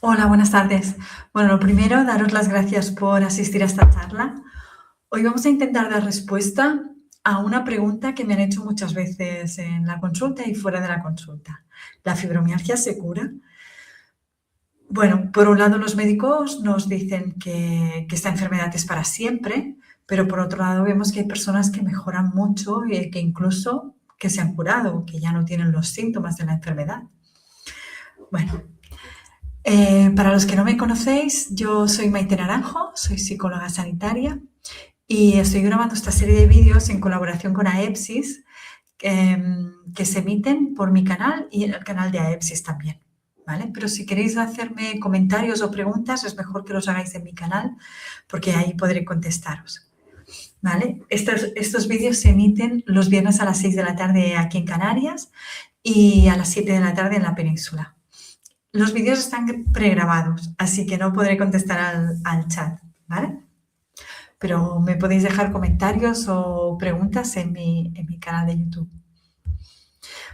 Hola, buenas tardes. Bueno, lo primero, daros las gracias por asistir a esta charla. Hoy vamos a intentar dar respuesta a una pregunta que me han hecho muchas veces en la consulta y fuera de la consulta. ¿La fibromialgia se cura? Bueno, por un lado los médicos nos dicen que esta enfermedad es para siempre, pero por otro lado vemos que hay personas que mejoran mucho y que incluso que se han curado, que ya no tienen los síntomas de la enfermedad. Bueno, para los que no me conocéis, yo soy Maite Naranjo, soy psicóloga sanitaria y estoy grabando esta serie de vídeos en colaboración con AEPSIS que se emiten por mi canal y en el canal de AEPSIS también, ¿vale? Pero si queréis hacerme comentarios o preguntas, es mejor que los hagáis en mi canal porque ahí podré contestaros, ¿vale? Estos vídeos se emiten los viernes a las 6 de la tarde aquí en Canarias y a las 7 de la tarde en la península. Los vídeos están pregrabados, así que no podré contestar al chat, ¿vale? Pero me podéis dejar comentarios o preguntas en mi canal de YouTube.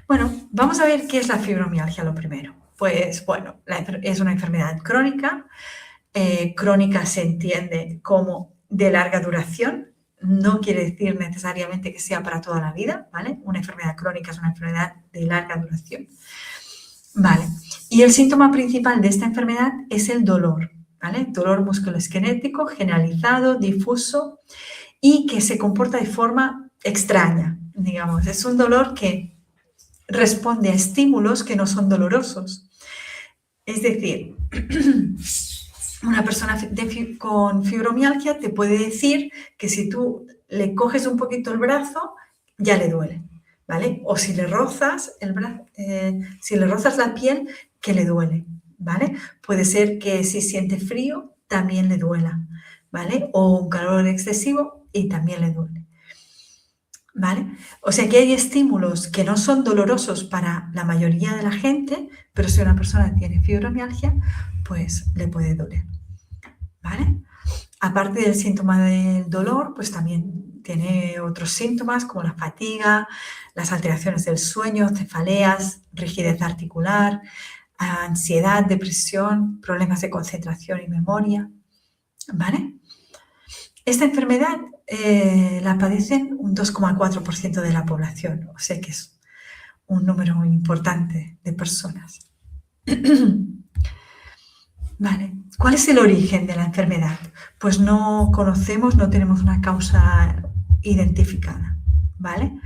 Bueno, vamos a ver qué es la fibromialgia lo primero. Pues bueno, es una enfermedad crónica. Crónica se entiende como de larga duración. No quiere decir necesariamente que sea para toda la vida, ¿vale? Una enfermedad crónica es una enfermedad de larga duración. Vale. Y el síntoma principal de esta enfermedad es el dolor, ¿vale? Dolor musculoesquelético generalizado, difuso y que se comporta de forma extraña, digamos. Es un dolor que responde a estímulos que no son dolorosos. Es decir, una persona con fibromialgia te puede decir que si tú le coges un poquito el brazo, ya le duele, ¿vale? O si le rozas si le rozas la piel, que le duele, ¿vale? Puede ser que si siente frío, también le duela, ¿vale? O un calor excesivo y también le duele, ¿vale? O sea que hay estímulos que no son dolorosos para la mayoría de la gente, pero si una persona tiene fibromialgia, pues le puede doler, ¿vale? Aparte del síntoma del dolor, pues también tiene otros síntomas como la fatiga, las alteraciones del sueño, cefaleas, rigidez articular, ansiedad, depresión, problemas de concentración y memoria, ¿vale? Esta enfermedad la padecen un 2,4% de la población, o sea que es un número muy importante de personas. Vale. ¿Cuál es el origen de la enfermedad? Pues no conocemos, no tenemos una causa identificada, ¿vale?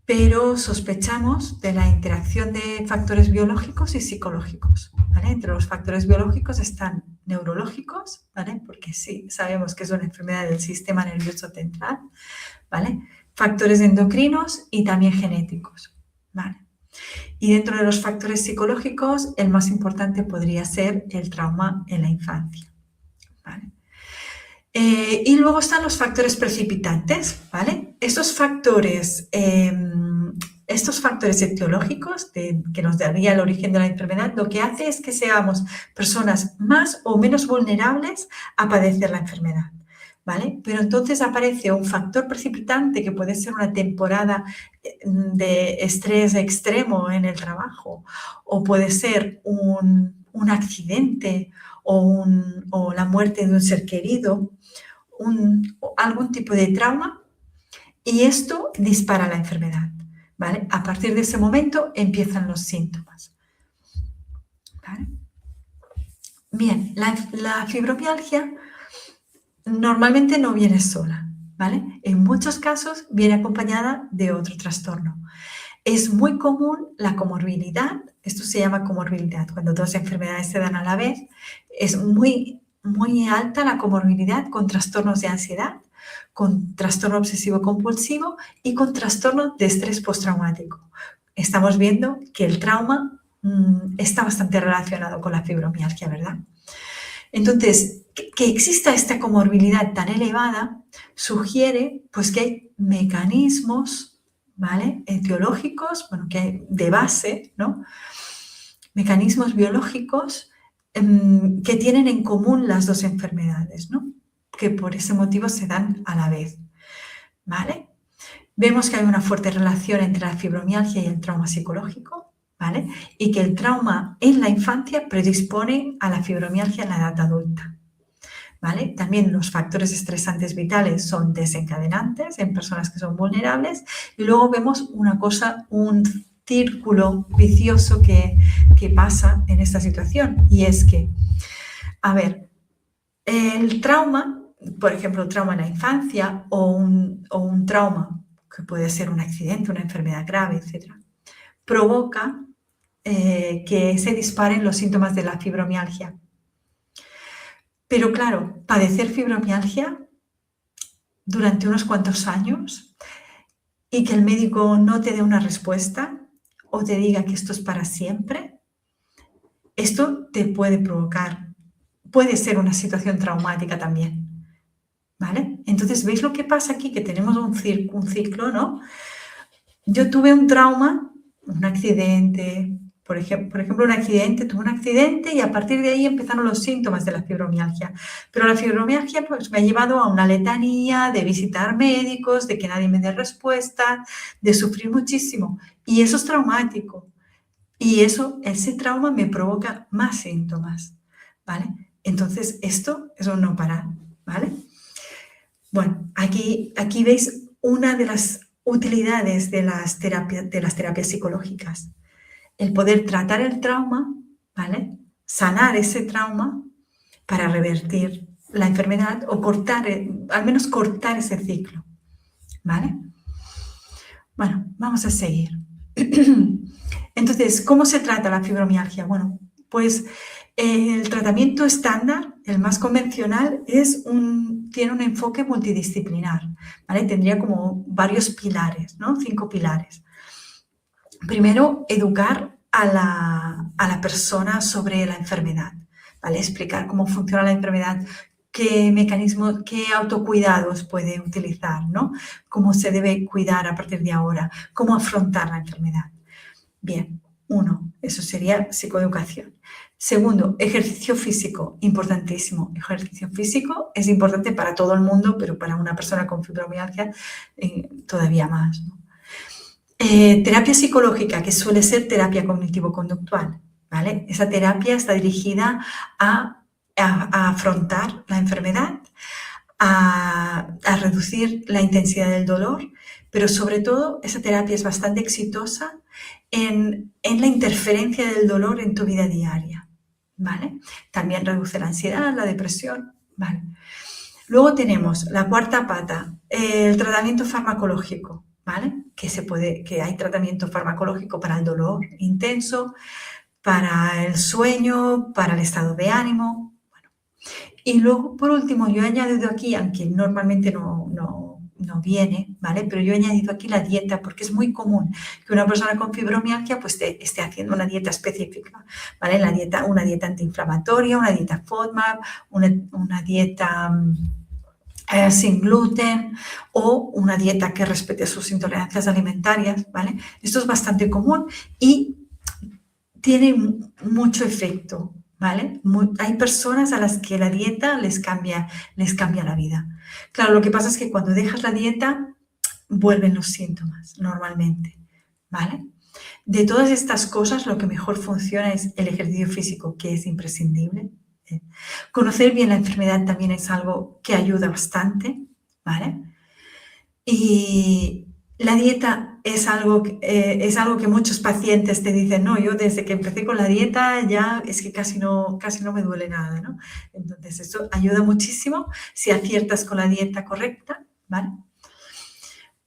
Pero sospechamos de la interacción de factores biológicos y psicológicos, ¿vale? Entre los factores biológicos están neurológicos, ¿vale? Porque sí, sabemos que es una enfermedad del sistema nervioso central, ¿vale? Factores endocrinos y también genéticos, ¿vale? Y dentro de los factores psicológicos, el más importante podría ser el trauma en la infancia, ¿vale? Y luego están los factores precipitantes, ¿vale? Estos factores etiológicos que nos daría el origen de la enfermedad, lo que hace es que seamos personas más o menos vulnerables a padecer la enfermedad, ¿vale? Pero entonces aparece un factor precipitante que puede ser una temporada de estrés extremo en el trabajo o puede ser un accidente o la muerte de un ser querido, algún tipo de trauma y esto dispara la enfermedad, ¿vale? A partir de ese momento empiezan los síntomas, ¿vale? Bien, la fibromialgia normalmente no viene sola, ¿vale? En muchos casos viene acompañada de otro trastorno. Es muy común la comorbilidad, esto se llama comorbilidad, cuando dos enfermedades se dan a la vez, es muy, muy alta la comorbilidad con trastornos de ansiedad, con trastorno obsesivo compulsivo y con trastorno de estrés postraumático. Estamos viendo que el trauma está bastante relacionado con la fibromialgia, ¿verdad? Entonces, que exista esta comorbilidad tan elevada sugiere pues, que hay mecanismos, ¿vale? Etiológicos, bueno, que hay de base, ¿no? Mecanismos biológicos que tienen en común las dos enfermedades, ¿no? Que por ese motivo se dan a la vez, ¿vale? Vemos que hay una fuerte relación entre la fibromialgia y el trauma psicológico, ¿vale? Y que el trauma en la infancia predispone a la fibromialgia en la edad adulta, ¿vale? También los factores estresantes vitales son desencadenantes en personas que son vulnerables y luego vemos una cosa, un círculo vicioso que pasa en esta situación y es que, a ver, el trauma, por ejemplo, el trauma en la infancia o un trauma que puede ser un accidente, una enfermedad grave, etc., provoca que se disparen los síntomas de la fibromialgia. Pero claro, padecer fibromialgia durante unos cuantos años y que el médico no te dé una respuesta o te diga que esto es para siempre, esto te puede provocar, puede ser una situación traumática también, ¿vale? Entonces, ¿veis lo que pasa aquí? Que tenemos un ciclo, ¿no? Yo tuve un trauma, un accidente, por ejemplo, tuve un accidente y a partir de ahí empezaron los síntomas de la fibromialgia. Pero la fibromialgia pues, me ha llevado a una letanía de visitar médicos, de que nadie me dé respuesta, de sufrir muchísimo. Y eso es traumático. Y ese trauma me provoca más síntomas, ¿vale? Entonces, esto es un no parar, ¿vale? Bueno, aquí veis una de las utilidades de las terapias psicológicas. El poder tratar el trauma, ¿vale? Sanar ese trauma para revertir la enfermedad o al menos cortar ese ciclo, ¿vale? Bueno, vamos a seguir. Entonces, ¿cómo se trata la fibromialgia? Bueno, pues el tratamiento estándar, el más convencional, tiene un enfoque multidisciplinar, ¿vale? Tendría como varios pilares, ¿no? 5 pilares. Primero, educar a la persona sobre la enfermedad, ¿vale? Explicar cómo funciona la enfermedad, qué mecanismos, qué autocuidados puede utilizar, ¿no? Cómo se debe cuidar a partir de ahora, cómo afrontar la enfermedad. Bien, eso sería psicoeducación. Segundo, ejercicio físico, importantísimo. Ejercicio físico es importante para todo el mundo, pero para una persona con fibromialgia todavía más, ¿no? Terapia psicológica, que suele ser terapia cognitivo-conductual, ¿vale? Esa terapia está dirigida a afrontar la enfermedad, a reducir la intensidad del dolor, pero sobre todo esa terapia es bastante exitosa en la interferencia del dolor en tu vida diaria, ¿vale? También reduce la ansiedad, la depresión, ¿vale? Luego tenemos la cuarta pata, el tratamiento farmacológico, ¿vale? Que hay tratamiento farmacológico para el dolor intenso, para el sueño, para el estado de ánimo. Bueno. Y luego, por último, yo he añadido aquí, aunque normalmente no viene, ¿vale? Pero yo he añadido aquí la dieta porque es muy común que una persona con fibromialgia pues esté haciendo una dieta específica, ¿vale? Una dieta antiinflamatoria, una dieta FODMAP, una dieta sin gluten o una dieta que respete sus intolerancias alimentarias, ¿vale? Esto es bastante común y tiene mucho efecto, ¿vale? Hay personas a las que la dieta les cambia la vida. Claro, lo que pasa es que cuando dejas la dieta vuelven los síntomas normalmente, ¿vale? De todas estas cosas, lo que mejor funciona es el ejercicio físico, que es imprescindible. Conocer bien la enfermedad también es algo que ayuda bastante, ¿vale? Y la dieta es algo que muchos pacientes te dicen, no, yo desde que empecé con la dieta ya es que casi no me duele nada, ¿no? Entonces eso ayuda muchísimo si aciertas con la dieta correcta, ¿vale?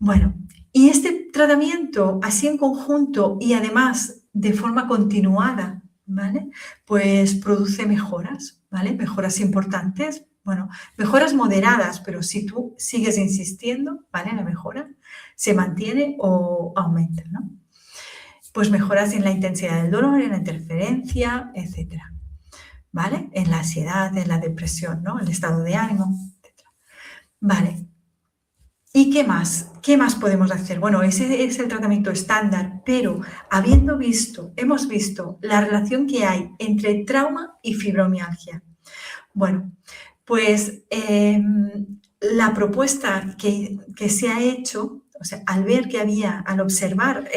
Bueno, y este tratamiento así en conjunto y además de forma continuada, ¿vale? Pues produce mejoras, ¿vale? Mejoras importantes, bueno, mejoras moderadas, pero si tú sigues insistiendo, ¿vale? La mejora se mantiene o aumenta, ¿no? Pues mejoras en la intensidad del dolor, en la interferencia, etcétera, ¿vale? En la ansiedad, en la depresión, ¿no? El estado de ánimo, etcétera. Vale. ¿Y qué más? ¿Qué más podemos hacer? Bueno, ese es el tratamiento estándar, pero hemos visto la relación que hay entre trauma y fibromialgia. Bueno, pues la propuesta que se ha hecho, o sea, al observar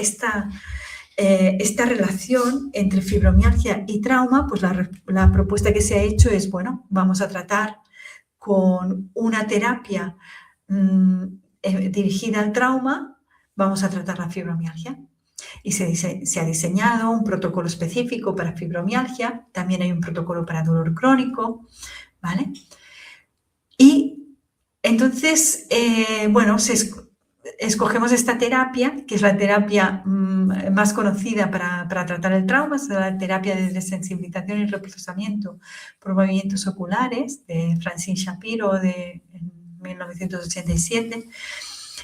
esta relación entre fibromialgia y trauma, pues la propuesta que se ha hecho es, bueno, vamos a tratar con una terapia dirigida al trauma, vamos a tratar la fibromialgia. Y se ha diseñado un protocolo específico para fibromialgia, también hay un protocolo para dolor crónico, ¿vale? Y entonces, bueno, escogemos esta terapia, que es la terapia más conocida para tratar el trauma, es la terapia de desensibilización y reprocesamiento por movimientos oculares de Francine Shapiro de 1987.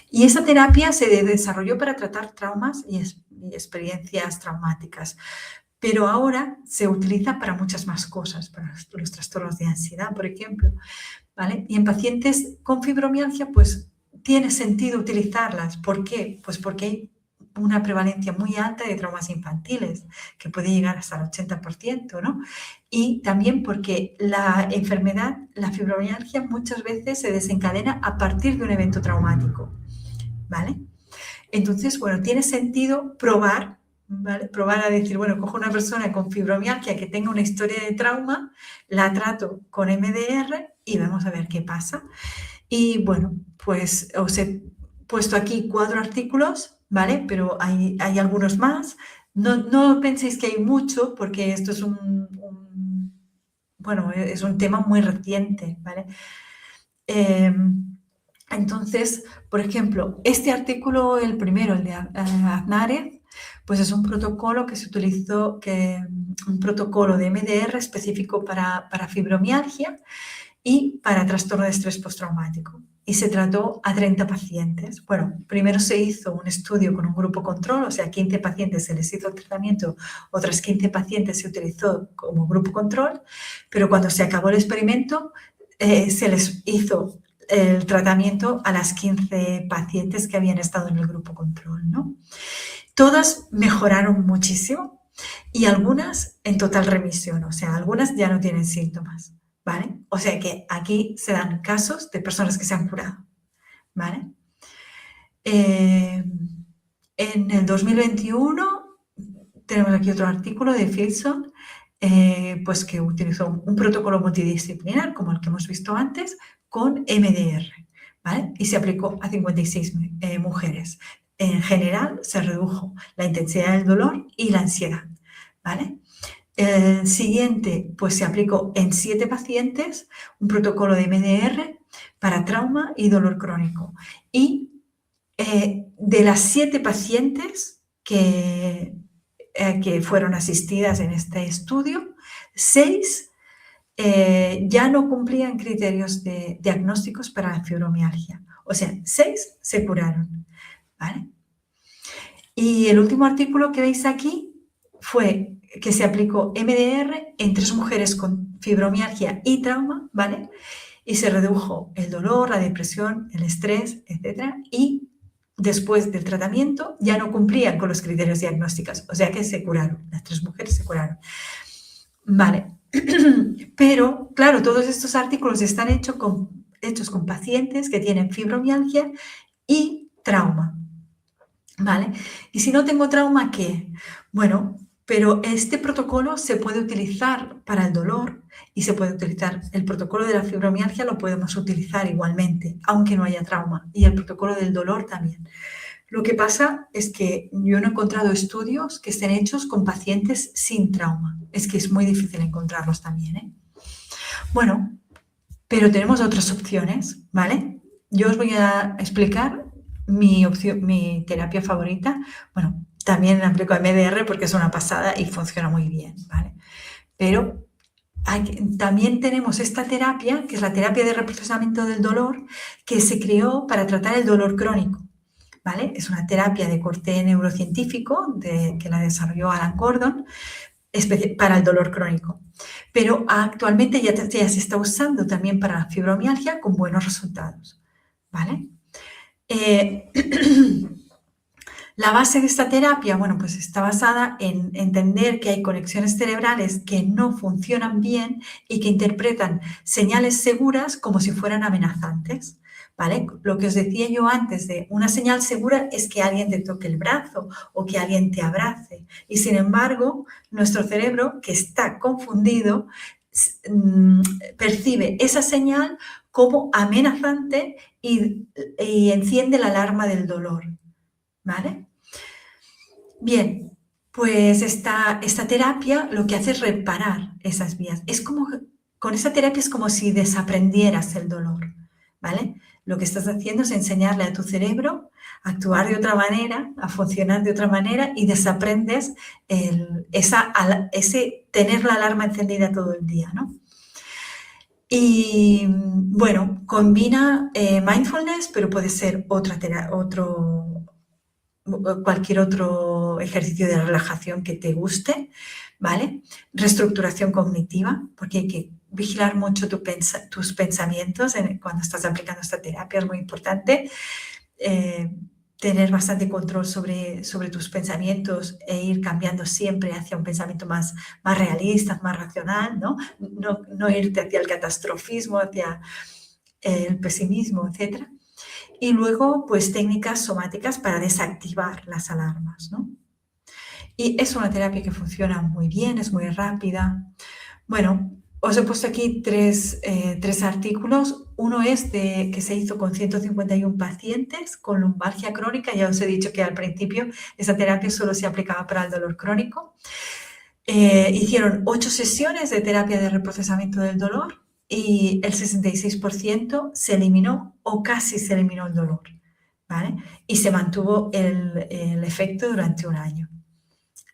Y esa terapia se desarrolló para tratar traumas y experiencias traumáticas, pero ahora se utiliza para muchas más cosas, para los trastornos de ansiedad, por ejemplo, ¿vale? Y en pacientes con fibromialgia, pues tiene sentido utilizarlas. ¿Por qué? Pues porque hay una prevalencia muy alta de traumas infantiles, que puede llegar hasta el 80%, ¿no? Y también porque la enfermedad, la fibromialgia, muchas veces se desencadena a partir de un evento traumático, ¿vale? Entonces, bueno, tiene sentido probar, ¿vale? Probar a decir, bueno, cojo una persona con fibromialgia que tenga una historia de trauma, la trato con MDR y vamos a ver qué pasa. Y bueno, pues os he puesto aquí 4 artículos, ¿vale? Pero hay algunos más. No penséis que hay mucho porque esto es bueno, es un tema muy reciente, ¿vale? Entonces, por ejemplo, este artículo, el primero, el de Aznárez, pues es un protocolo que se utilizó, un protocolo de MDR específico para fibromialgia y para trastorno de estrés postraumático. Y se trató a 30 pacientes. Bueno, primero se hizo un estudio con un grupo control, o sea, 15 pacientes se les hizo el tratamiento, otras 15 pacientes se utilizó como grupo control, pero cuando se acabó el experimento, se les hizo el tratamiento a las 15 pacientes que habían estado en el grupo control, ¿no? Todas mejoraron muchísimo y algunas en total remisión, o sea, algunas ya no tienen síntomas, ¿vale? O sea que aquí se dan casos de personas que se han curado, ¿vale? En el 2021 tenemos aquí otro artículo de Filson, pues que utilizó un protocolo multidisciplinar, como el que hemos visto antes, con MDR, ¿vale? Y se aplicó a 56 mujeres. En general, se redujo la intensidad del dolor y la ansiedad, ¿vale? El siguiente, pues se aplicó en 7 pacientes un protocolo de MDR para trauma y dolor crónico. Y de las 7 pacientes que fueron asistidas en este estudio, 6 ya no cumplían criterios diagnósticos para la fibromialgia. O sea, 6 se curaron, ¿vale? Y el último artículo que veis aquí fue que se aplicó MDR en 3 mujeres con fibromialgia y trauma, ¿vale? Y se redujo el dolor, la depresión, el estrés, etc. Y después del tratamiento ya no cumplían con los criterios diagnósticos, o sea que se curaron, las 3 mujeres se curaron. Vale, pero claro, todos estos artículos están hechos con pacientes que tienen fibromialgia y trauma, ¿vale? Y si no tengo trauma, ¿qué? Bueno, pero este protocolo se puede utilizar para el dolor y se puede utilizar, el protocolo de la fibromialgia lo podemos utilizar igualmente, aunque no haya trauma, y el protocolo del dolor también. Lo que pasa es que yo no he encontrado estudios que estén hechos con pacientes sin trauma. Es que es muy difícil encontrarlos también, ¿eh? Bueno, pero tenemos otras opciones, ¿vale? Yo os voy a explicar mi terapia favorita. Bueno, también aplico MDR porque es una pasada y funciona muy bien, ¿vale? Pero también tenemos esta terapia, que es la terapia de reprocesamiento del dolor, que se creó para tratar el dolor crónico, ¿vale? Es una terapia de corte neurocientífico que la desarrolló Alan Gordon para el dolor crónico. Pero actualmente ya se está usando también para la fibromialgia con buenos resultados, ¿vale? La base de esta terapia, bueno, pues está basada en entender que hay conexiones cerebrales que no funcionan bien y que interpretan señales seguras como si fueran amenazantes. ¿vale? Lo que os decía yo antes de una señal segura es que alguien te toque el brazo o que alguien te abrace. Y sin embargo, nuestro cerebro, que está confundido, percibe esa señal como amenazante y enciende la alarma del dolor, ¿vale? Bien, pues esta terapia lo que hace es reparar esas vías. Es como, con esa terapia es como si desaprendieras el dolor, ¿vale? Lo que estás haciendo es enseñarle a tu cerebro a actuar de otra manera, a funcionar de otra manera y desaprendes ese tener la alarma encendida todo el día, ¿no? Y bueno, combina mindfulness, pero puede ser cualquier otro ejercicio de relajación que te guste, ¿vale? Reestructuración cognitiva, porque hay que vigilar mucho tus pensamientos cuando estás aplicando esta terapia, es muy importante. Tener bastante control sobre tus pensamientos e ir cambiando siempre hacia un pensamiento más realista, más racional, ¿no? No irte hacia el catastrofismo, hacia el pesimismo, etcétera. Y luego, pues técnicas somáticas para desactivar las alarmas, ¿no? Y es una terapia que funciona muy bien, es muy rápida. Bueno, os he puesto aquí tres artículos. Uno es que se hizo con 151 pacientes con lumbalgia crónica. Ya os he dicho que al principio esa terapia solo se aplicaba para el dolor crónico. Hicieron 8 sesiones de terapia de reprocesamiento del dolor y el 66% se eliminó o casi se eliminó el dolor, ¿vale? Y se mantuvo el efecto durante un año,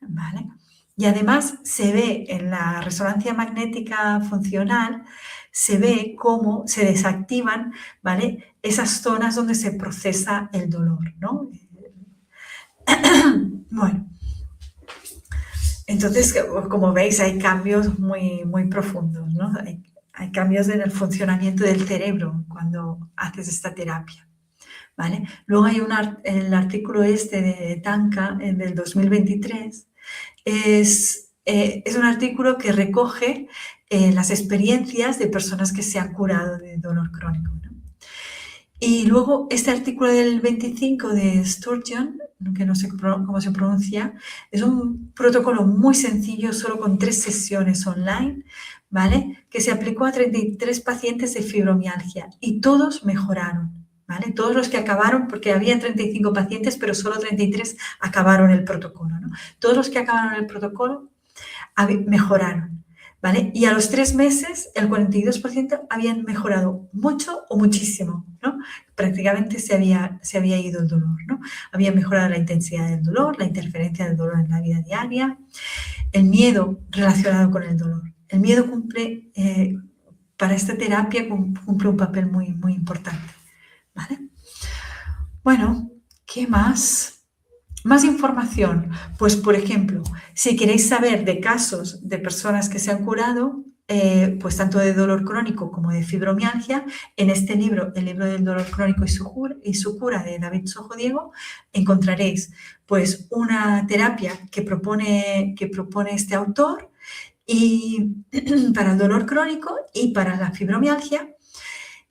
¿vale? Y además se ve en la resonancia magnética funcional, se ve cómo se desactivan, ¿vale? Esas zonas donde se procesa el dolor, ¿no? Bueno, entonces, como veis, hay cambios muy, muy profundos, ¿no? Hay cambios en el funcionamiento del cerebro cuando haces esta terapia, ¿vale? Luego hay el artículo este de Tanka, del 2023, es un artículo que recoge las experiencias de personas que se han curado de dolor crónico, ¿no? Y luego este artículo del 25 de Sturgeon, que no sé cómo se pronuncia, es un protocolo muy sencillo, solo con 3 sesiones online, ¿vale? Que se aplicó a 33 pacientes de fibromialgia y todos mejoraron, ¿vale? Todos los que acabaron, porque había 35 pacientes, pero solo 33 acabaron el protocolo, ¿no? Todos los que acabaron el protocolo mejoraron, ¿vale? Y a los 3 meses, el 42% habían mejorado mucho o muchísimo, ¿no? Prácticamente se había ido el dolor, ¿no? Había mejorado la intensidad del dolor, la interferencia del dolor en la vida diaria, el miedo relacionado con el dolor. El miedo para esta terapia cumple un papel muy, muy importante, ¿vale? Bueno, ¿qué más? Más información, pues por ejemplo, si queréis saber de casos de personas que se han curado, pues tanto de dolor crónico como de fibromialgia, en este libro, el libro del dolor crónico y su cura de David Sojo Diego, encontraréis pues una terapia que propone este autor y para el dolor crónico y para la fibromialgia,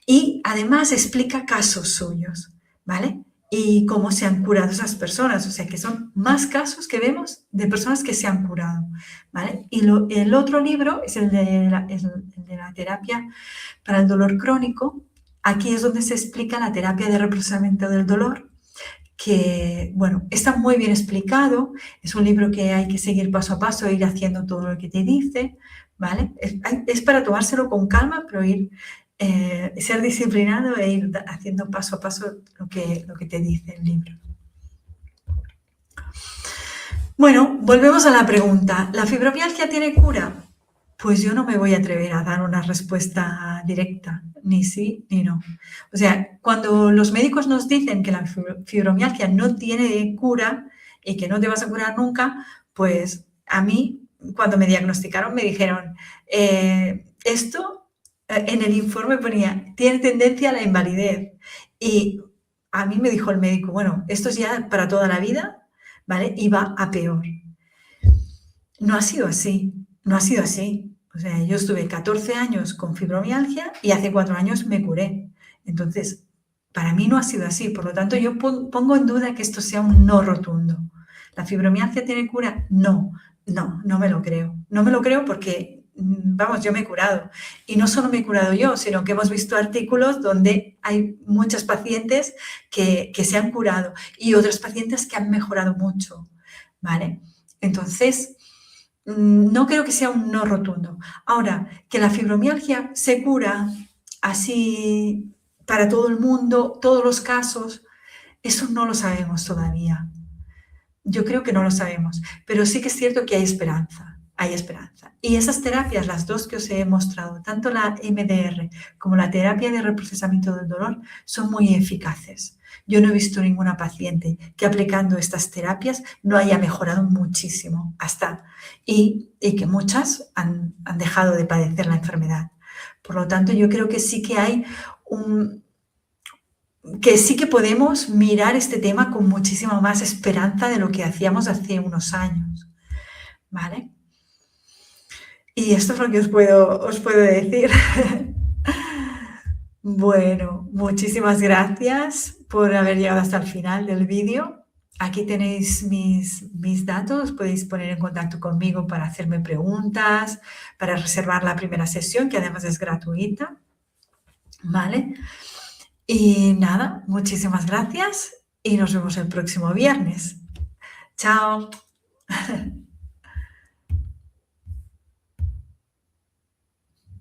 y además explica casos suyos, ¿vale? Y cómo se han curado esas personas, o sea que son más casos que vemos de personas que se han curado, ¿vale? Y el otro libro es el de la terapia para el dolor crónico. Aquí es donde se explica la terapia de reprocesamiento del dolor, que, bueno, está muy bien explicado, es un libro que hay que seguir paso a paso, ir haciendo todo lo que te dice, ¿vale? Es para tomárselo con calma, pero ser disciplinado e ir haciendo paso a paso lo que te dice el libro. Bueno, volvemos a la pregunta. ¿La fibromialgia tiene cura? Pues yo no me voy a atrever a dar una respuesta directa, ni sí ni no. O sea, cuando los médicos nos dicen que la fibromialgia no tiene cura y que no te vas a curar nunca, pues a mí, cuando me diagnosticaron, me dijeron, esto en el informe ponía, tiene tendencia a la invalidez. Y a mí me dijo el médico, bueno, esto es ya para toda la vida, ¿vale? Y va a peor. No ha sido así, no ha sido así. O sea, yo estuve 14 años con fibromialgia y hace 4 años me curé. Entonces, para mí no ha sido así. Por lo tanto, yo pongo en duda que esto sea un no rotundo. ¿La fibromialgia tiene cura? No, no me lo creo. No me lo creo porque, vamos, yo me he curado. Y no solo me he curado yo, sino que hemos visto artículos donde hay muchas pacientes que se han curado y otras pacientes que han mejorado mucho, ¿vale? Entonces, no creo que sea un no rotundo. Ahora, que la fibromialgia se cura así para todo el mundo, todos los casos, eso no lo sabemos todavía. Yo creo que no lo sabemos, pero sí que es cierto que hay esperanza, hay esperanza. Y esas terapias, las dos que os he mostrado, tanto la MDR como la terapia de reprocesamiento del dolor, son muy eficaces. Yo no he visto ninguna paciente que aplicando estas terapias no haya mejorado muchísimo hasta y que muchas han dejado de padecer la enfermedad. Por lo tanto, yo creo que sí que hay que sí que podemos mirar este tema con muchísima más esperanza de lo que hacíamos hace unos años, ¿vale? Y esto es lo que os puedo decir. Bueno, muchísimas gracias por haber llegado hasta el final del vídeo. Aquí tenéis mis datos, podéis poner en contacto conmigo para hacerme preguntas, para reservar la primera sesión, que además es gratuita, ¿vale? Y nada, muchísimas gracias y nos vemos el próximo viernes. Chao.